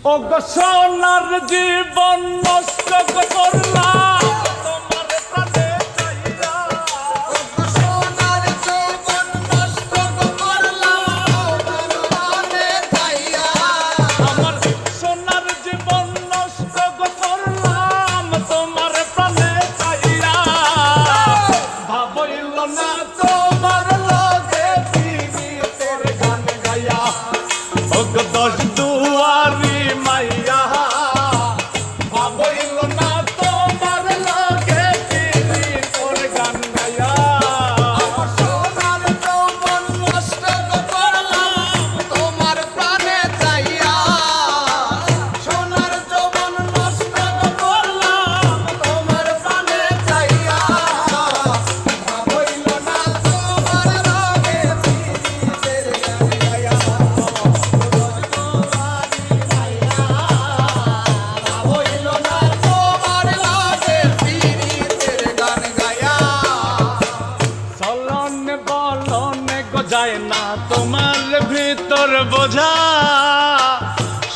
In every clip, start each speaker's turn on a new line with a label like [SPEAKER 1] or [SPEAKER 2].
[SPEAKER 1] ও গো সোনার জীবন নষ্ট করলাম তোমার প্রাণে চাইয়া।
[SPEAKER 2] ও গো সোনার জীবন নষ্ট করলাম তোমার প্রাণে চাইয়া।
[SPEAKER 1] আমার সোনার জীবন নষ্ট করলাম তোমার প্রাণে চাইয়া। ভাবইল না তোমার লগে পীড়িতের গান গাইয়া। ও গো দশ দুয়ারি মাইয়া, ভাবইল না তোমার লগে পীড়িতের গান গাইয়া।
[SPEAKER 2] আমার সোনার জীবন নষ্ট করলাম তোমার প্রাণে চাইয়া। সোনার জীবন নষ্ট করলাম তোমার প্রাণে চাইয়া। ভাবইল না তোমার লগে পীড়িতের গান গাইয়া। ভাবইল না তোমার লগে পীড়িতের গান গাইয়া।
[SPEAKER 1] চলন বলন গজায় না তোমার ভিতর বোঝা।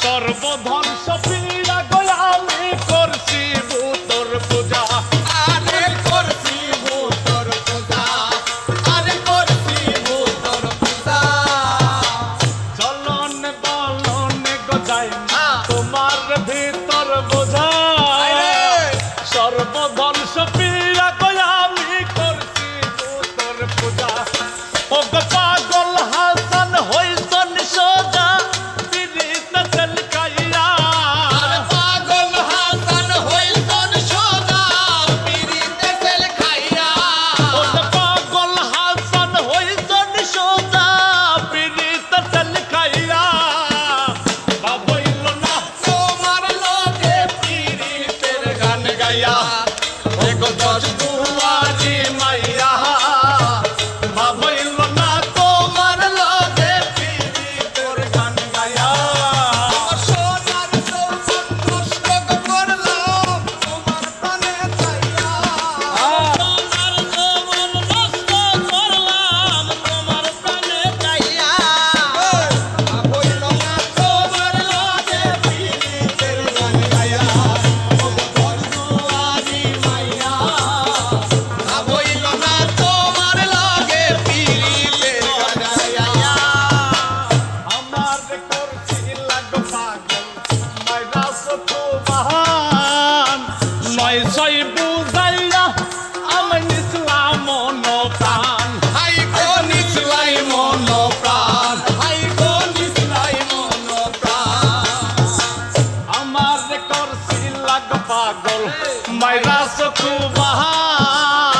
[SPEAKER 1] সর্বধ্বংস পীড়া গয়া আমি করছি ভূতর পূজা।
[SPEAKER 2] আরে করছি ভূতর পূজা, আরে করছি ভূতর পূজা।
[SPEAKER 1] চলন বলন গজায় না তোমার ভিতর বোঝা। সর্বধ্বংস পীড়া গয়া আমি করছি ভূতর পূজা। ও গো পাগল হাসান হইছন সোজা পীড়িত চলকাইয়া।
[SPEAKER 2] আরে পাগল হাসান হইছন সোজা পীড়িতে তেল খাইয়া।
[SPEAKER 1] ও গো পাগল হাসান হইছন সোজা পীড়িত চলকাইয়া। ভাবইল না
[SPEAKER 2] তোমার লগে পীড়িতের গান গাইয়া।
[SPEAKER 1] এগো দশ দুয়ারি মাইয়া, ভাবইল না তোমার লগে পীড়িতের গান গাইয়া।
[SPEAKER 2] আমার সোনার যৌবন নষ্ট করলাম তোমার প্রাণে চাইয়া। সোনার যৌবন নষ্ট করলাম তোমার প্রাণে চাইয়া। ভাবইল না তোমার লগে পীড়িতের গান গাইয়া। ও গো বন্ধুয়ারি মাইয়া, ভাবইল না তোমার লগে পীড়িতের গান গাইয়া।
[SPEAKER 1] আমার করছি লাগো পাগল মাইরা সতো বাহান। নয় ছয় বুঝাইয়া আমি নিসলাম মন প্রাণ।
[SPEAKER 2] হাই গো নিসলাই মন প্রাণ, হাই গো নিসলাই মন প্রাণ।
[SPEAKER 1] আমার করছি লাগো পাগল মাইরা সতো বাহান।